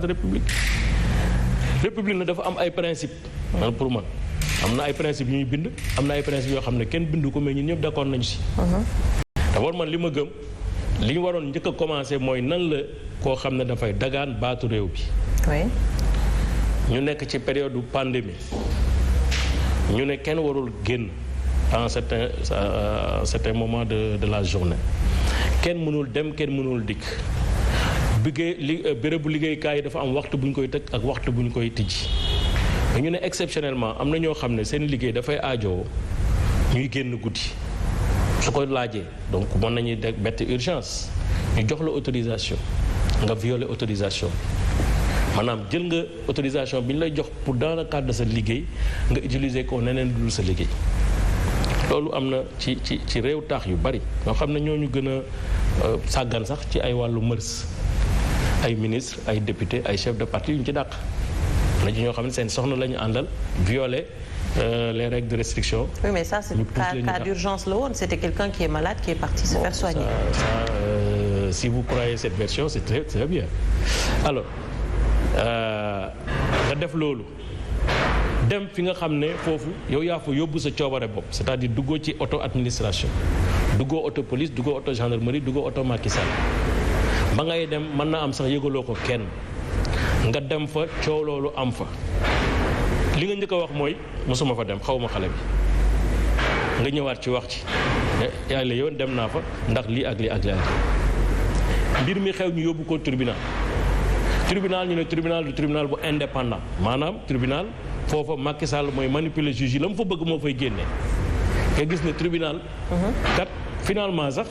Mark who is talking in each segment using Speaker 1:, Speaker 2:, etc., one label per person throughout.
Speaker 1: république na dafa am ay principe man pour man am na ay principe yu ñuy bind am na ay principe yoo xam ne kenn bindu ko mais ñun ñëpp d'accord nañu si d'abord man li ma gëm li ñu waroon njëkk a commencer mooy nan la koo xam ne dafay dagaan baatu réew bi ñu nekk ci période pandémie ñu ne kenn warul génn en certain moment de la journée kenn mënul dem kenn mënul dikk bérébu liggéeykaay yi dafa am waxtu bu ñu koy tëj ak waxtu bu ñu koy tijji ñu ne exceptionnellement am na ñoo xam ne seen liggéey dafay aajoo ñuy génn guddi su ko laajee donc mën nañuy bett urgence ñu jox la autorisation nga violer autorisation maanaam jël nga autorisation bi ñu lay jox pour dans le cadre de sa liggéey nga utiliser ko neneen dul sa liggéey loolu am na ci réew taax yu bari ñoo xam ne ñooñu gën a sàggan sax ci ay wàllu mërs ay ministre ay député ay chef de parti yu ñu ci dàq na ci ñoo xam ne seen soxna la ñu àndal violer les règles de restriction.
Speaker 2: Oui, mais ça c'est cas d'urgence la woon, c'était quelqu'un qui est malade qui est parti se faire soigner.
Speaker 1: Si vous croyez cette version, c'est très bien. Alors nga def loolu dem fi nga xam ne foofu yow yaa fa yóbbu sa coobare bopp c'est-à-dire duggoo ci auto administration duggoo auto police duggoo auto gendarmerie duggoo auto Macky Sall ba ngay dem mën naa am sax yëgaloo ko kenn nga dem fa coow loolu am fa li nga njëkk a wax mooy mosuma fa dem xawma xale bi nga ñëwaat ci wax ci yàlla yoon dem naa fa ndax lii ak lii ak lii ak mbir mi xew ñu yóbbu ko tribunal ñu ne tribunal du tribunal bu indépendant maanaam tribunal foofa Macky Sall mooy manipuler juge yi la mu fa bëgg moo fay génne nga gis ne tribunal kat finalement sax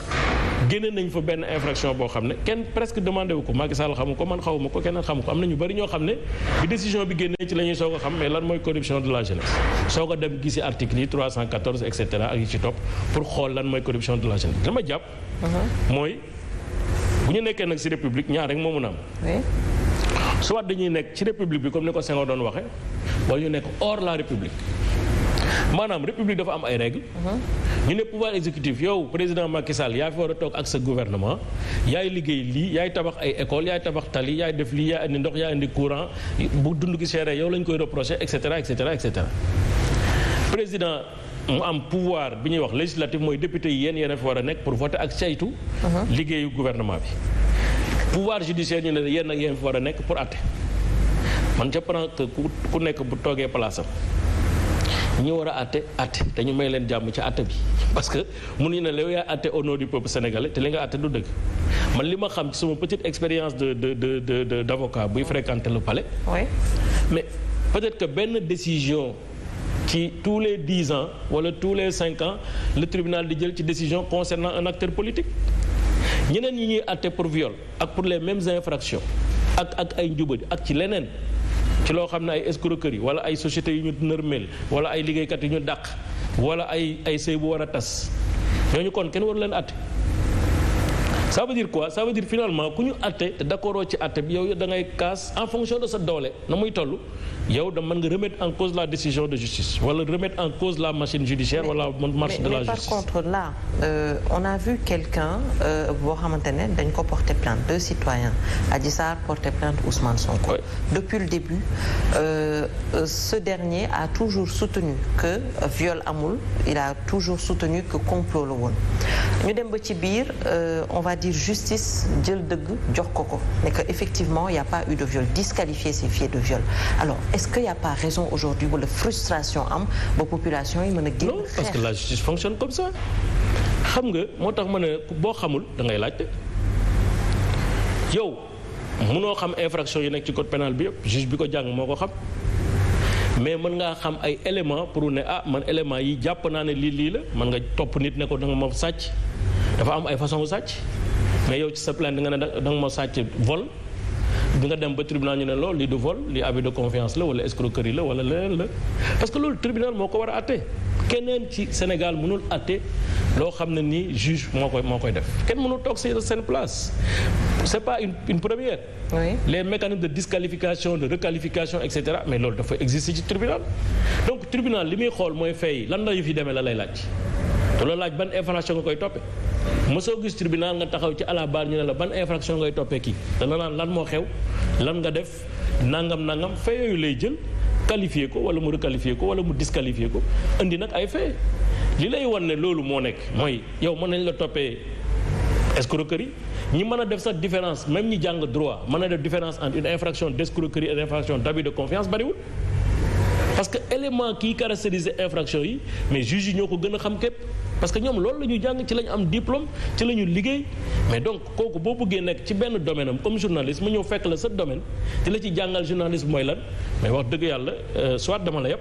Speaker 1: génne nañ fa benn infraction boo xam ne kenn presque demandé wu ko Macky Sall xamu ko man xawuma ko keneen xamu ko am na ñu bari ñoo xam ne bi décision bi génnee ci la ñuy soog a xam mais lan mooy corruption de la jeunesse soog a dem gisi article yi 314 et cetera ak yi ci topp pour xool lan mooy corruption de la jeunesse dama jàpp mooy bu ñu nekkee nag ci république ñaar rek moo mun a am soit dañuy nekk ci république bi comme ni ko Senghor doon waxee wala ñu nekk hors la république maanaam république dafa am ay règles ñu ne pouvoir exécutif yow président Macky Sall yaa fi war a toog ak sa gouvernement yaay liggéey lii yaay tabax ay école yaay tabax tali yaay def lii yaay indi ndox yaay indi courant bu dund gi seere yow lañ koy reprocher et cetera et cetera et cetera président mu am pouvoir bi ñuy wax législatif mooy député yi yéen a fi war a nekk pour voter ak saytu liggéeyu gouvernement bi pouvoir judiciaire ñu ne yéen ak yéen fi war a nekk pour àtte man je prends que ku nekk bu toogee place am ñi war a àtte te ñu may leen jàmm ci àtte bi parce que mënuñu ne la yow yaa àtte au nom du peuple sénégalais te li nga àtte du dëgg man li ma xam ci sama petite expérience d'avocat buy fréquenter le palais mais peut-être que benn décision ci tous les 10 ans wala tous les 5 ans le tribunal di jël ci décision concernant un acteur politique ñeneen ñi ñuy àtte pour viol ak pour les mêmes infractions ak ay njubadi ak ci leneen ci loo xam ne ay escroquerie wala ay sociétés yu ñu nërmeel wala ay liggéeykat yu ñu dàq wala ay sëy bu war a tas ñooñu kon kenn waru leen àtte ça veut dire quoi ça veut dire finalement ku ñu àtte te d'accord ci àtte bi yow da ngay kaas en fonction de sa doole na muy toll yow da mën nga remettre en cause la décision de justice wala remettre en cause la machine judiciaire wala marche de la justice.
Speaker 2: Mais par contre là on a vu quelqu'un boo xamante ne dañ ko porter plainte deux citoyens Adji Sarr porter plainte Ousmane Sonko. Oui. Depuis le début ce dernier a toujours soutenu que viol amul il a toujours soutenu que complot la woon ñu dem ba ci biir on va dire justice jël dëgg jox ko mais que effectivement il y a pas eu de viol disqualifier ces faits de viol alors est-ce qu'il y a pas raison aujourd'hui wala frustration am ba population yi mën a génn.
Speaker 1: Non, parce que la justice fonctionne comme ça xam nga moo tax ma ne boo xamul da ngay laajte yow mënoo xam infraction yi nekk ci code pénal bi yëpp juge bi ko jàng moo ko xam mais mën ngaa xam ay éléments pour ne man éléments yi jàpp naa ne lii la mën nga topp nit ne ko da nga ma sàcc dafa am ay façon sàcc mais yow ci sa plainte nga ne da nga ma sàcc vol bi nga dem ba tribunal ñu ne loolu lii du vol lii abus de confiance la wala escroquerie la wala leneen la parce que loolu tribunal moo ko war a àtte keneen ci Sénégal mënul àtte loo xam ne nii juge moo koy def kenn mënul toog seen place c'est pas une première. Oui. Les mécanismes de disqualification de requalification et cetera mais loolu dafa exister ci tribunal donc tribunal li muy xool mooy fay lan la yu fi demee la lay laaj te loolu laaj ban information nga koy toppee mosoo gis tribunal nga taxaw ci à la barre ñu ne la ban infraction ngay toppee kii dana naan lan moo xew lan nga def nangam fait yooyu lay jël qualifier ko wala mu requalifier ko wala mu disqualifier ko indi nag ay fait li lay wan ne loolu moo nekk mooy yow mën nañ la toppee escroquerie ñi mën a def sax différence même ñi jàng droit mën a def différence entre une infraction d'escroquerie et une infraction d'abus de confiance bariwul parce que élément kii caractériser infraction yi mais juges yi ñoo ko gën a xam képp parce que ñoom loolu la ñuy jàng ci la ñu am diplôme ci la ñu liggéey mais donc kooku boo bëggee nekk ci benn domaine am comme journaliste mu ñëw fekk la sa domaine di la ci jàngal journalisme mooy lan mais wax dëgg yàlla soit dama la yëpp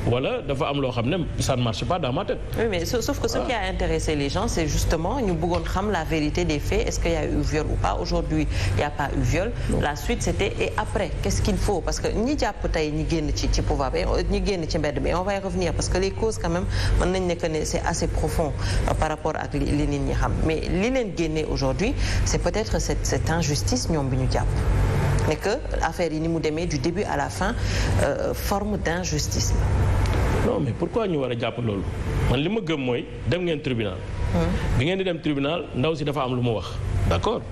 Speaker 1: wala dafa am loo xam ne ça ne marche pas dans ma tête.
Speaker 2: Oui, mais sauf que ce qui a intéressé les gens, c'est justement ñu bëggoon xam la vérité des faits, est-ce qu'il y a eu viol ou pas. Aujourd'hui, il n'y a pas eu viol. Non. La suite, c'était et après, qu'est-ce qu'il faut? Parce que ñi jàpp tey ñi génn ci pouvoir bi ñi génn ci mbedd bi on va y revenir parce que les causes quand même mën nañ ne que ne c'est assez profond par rapport ak li nit ñi xam mais li leen génnee aujourd'hui c'est peut-être cette injustice ñoom bi ñu jàpp. mais que affaire yi ni mu demee du début à la fin forme d'injustice la.
Speaker 1: non mais pourquoi ñu war a jàpp loolu man li ma gëm mooy dem ngeen tribunal. bi ngeen di dem tribunal ndaw si dafa am lu mu wax d'accord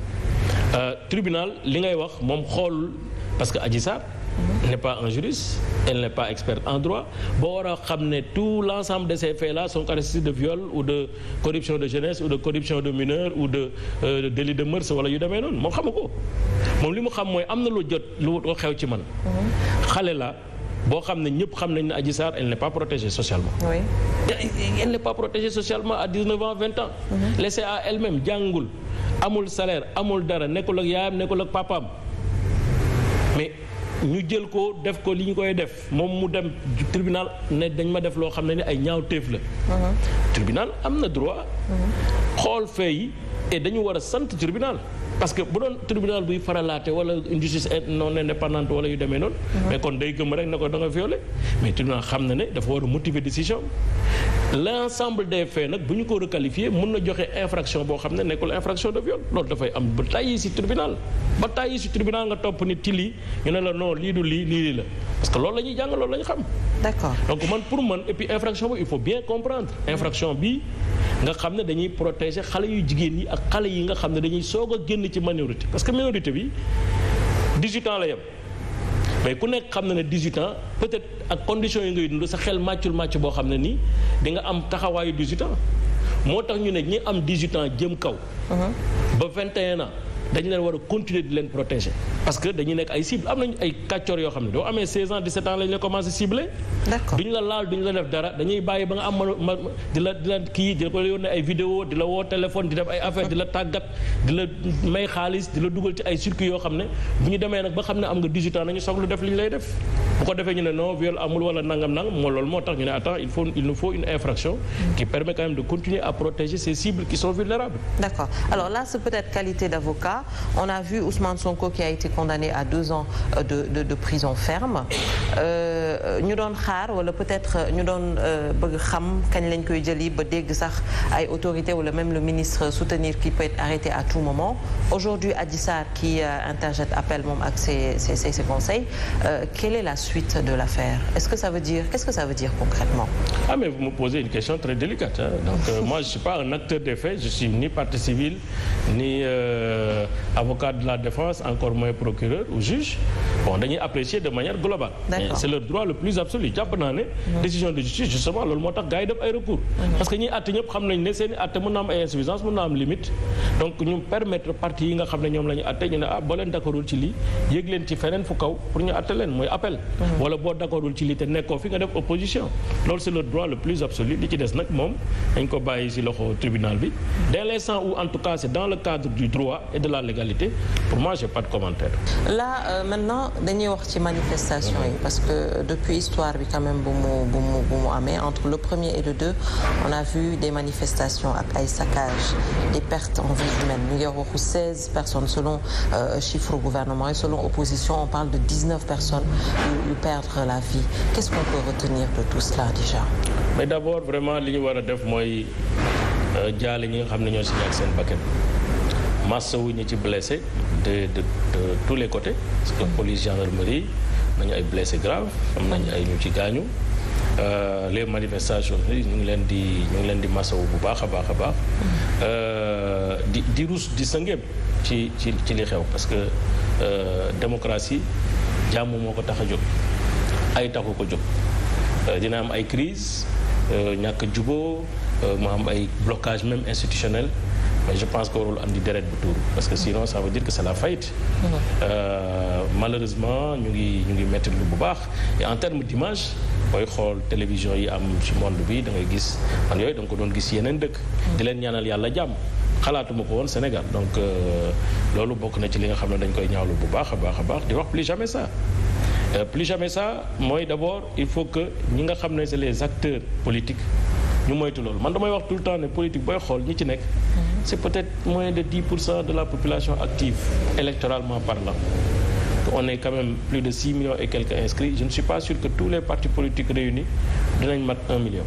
Speaker 1: tribunal li ngay wax moom xoolul parce que Adji Sarr n'est pas un juriste elle n'est pas experte en droit boo war a xam ne tout l'ensemble de ces faits-là sont caractéristiques de viol ou de corruption de jeunesse ou de corruption de mineur ou de délit de mœurs wala yu demee noonu moom xamu ko moom li mu xam mooy am na lu jot lu xew ci man xale la boo xam ne ñëpp xam nañ ne Adji Sarr elle n'est pas protégée socialement. Oui. Elle n'est pas protégée socialement à 19 ans 20 ans. Laissée à elle-même jàngul amul salaire amul dara nekkul ak yaayam nekkul ak papaam mais ñu jël ko def ko li ñu koy def moom mu dem tribunal ne dañ ma def loo xam ne ni ay ñaawteef la. Tribunal am na droit. xool fee yi et dañu war a sant tribunal. parce que bu doon tribunal buy faralaate wala une justice non indépendante wala yu demee noonu. mais kon day gëm rek ne ko da nga violé mais tribunal xam na ne dafa war a motiver décision l'ensemble des faits nag bu ñu ko requalifier mun na joxe infraction boo xam ne nekkul infraction de viol loolu dafay am ba tàyyi ci tribunal ba tàyyi ci tribunal nga topp nit ci lii ñu ne la non lii du lii la parce que loolu la ñuy jàng loolu la ñu xam.
Speaker 2: D'accord.
Speaker 1: donc man pour man et puis infraction bi il faut bien comprendre infraction bi nga xam ne dañuy protéger xale yu jigéen yi ak xale yi nga xam ne dañuy soog a génn ci minorité parce que minorité bi 18 ans la yem mais ku nekk xam na ne 18 ans peut-être ak conditions yi ngay dund sa xel màccul màcc boo xam ne nii di nga am taxawaayu 18 ans moo tax ñu ne ñi am 18 ans jëm kaw. ba 21 ans dañu leen war a continuer di leen protéger parce que dañuy nekk ay cible am nañu ay kàccoor yoo xam ne doo amee 16 ans 17 ans lañu leen commencé ciblé. D'accord. duñu la laal duñu la def dara dañuy bàyyi ba nga am di la kii di la ko yónnee ay vidéo di la woo téléphone di def ay affaire di la tàggat di la may xaalis di la dugal ci ay circuits yoo xam ne bu ñu demee nag ba xam ne am nga 18 ans nañu soog lu def li ñu lay def bu ko defee ñu ne non viol amul wala nangam moo loolu moo tax ñu ne attends il nous faut une infraction qui permet quand même de continuer à protéger ces cibles qui sont vulnérables. D'accord.
Speaker 2: Alors là c'est peut-être qualité d'avocat. On a vu Ousmane Sonko qui a été condamné à 2 ans de prison ferme ñu doon xaar wala peut-être ñu doon bëgg xam kañ lañ koy jëli ba dégg sax ay autorités wala même le ministre soutenir qui peut être arrêté à tout moment. Aujourd'hui Adji Sarr qui interjette appel moom ak ses conseils quelle est la suite de l'affaire? Qu'est-ce que ça veut dire concrètement? Ah
Speaker 1: mais vous me posez une question très délicate hein? Donc moi je suis pas un acteur des faits, je suis ni partie civile ni avocat de la défense, encore moins procureur ou juge. Bon dañuy apprécier de manière globale. C'est leur droit le plus absolu. jàpp naa ne décision de justice justement loolu moo tax gars yi def ay recours. parce que ñiy àtte ñëpp xam nañ ne seen i àtte mën na am ay insuffisance mën na am limite. donc ñu permettre parties yi nga xam ne ñoom la ñu àtte ñu ne ah boo leen d'accordul ci lii yéeg leen ci feneen fu kaw pour ñu àtte leen mooy appel. wala boo d'accordul ci lii te nekkoo fi nga def opposition. loolu c'est leur droit le plus absolu li ci des nag moom dañ ko bàyyi ci loxo tribunal bi. dès l'instant où en tout cas c'est dans le cadre du droit et de la légalité pour moi j'ai pas de commentaire.
Speaker 2: Là maintenant dañuy wax ci manifestation yi parce que depuis histoire bi quand même bu mu amee entre le 1er et le 2 on a vu des manifestations ak ay saccages des pertes en vies humaines ñu ngi waxu 16 personnes selon chiffre gouvernement et selon opposition on parle de 19 personnes yu perdre la vie. Qu'est-ce qu'on peut retenir de tout cela déjà?
Speaker 1: Mais d'abord vraiment li ñu war a def mooy jaale ñi nga xam ne ñoo si ñàkk seen bakkan masawu ñi ci blessé de tous les côtés parce que police gendarmerie nañu ay blessés graves am nañu ay ñu ci gaañu les manifestations ñu ngi leen di masawu bu baax a baax a baax di rus di sëngeem ci li xew parce que démocratie jàmm moo ko tax a jóg ay taxu ko jóg dina am ay crise ñàkk juboo mu am ay blocage même institutionnel mais je pense que warul andi deret bu tuuru parce que sinon ça veut dire que c'est la faillite. Malheureusement ñu ngi mettre lu bu baax et en termes d'image booy xool télévision yi am ci monde bi da ngay gis man yooyu da nga ko doon gis yeneen dëkk. di leen ñaanal yàlla jàmm xalaatuma ko woon Sénégal donc loolu bokk na ci li nga xam ne dañ koy ñaawlu bu baax a baax a baax di wax plus jamais ça. Plus jamais ça mooy d'abord il faut que ñi nga xam ne c'est les acteurs politiques ñu moytu loolu man damay wax tout le temps ne politique booy xool ñi ci nekk. C'est peut-être moins de 10% de la population active électoralement parlant. On est quand même plus de 6 millions et quelques inscrits. Je ne suis pas sûr que tous les partis politiques réunis dinañ mat 1 million.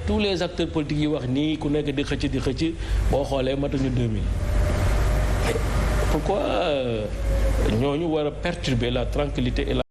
Speaker 1: Tous les acteurs politiques yi wax nii ku nekk di xëcc boo xoolee matuñu 2000. Pourquoi ñooñu war a perturber la tranquillité et la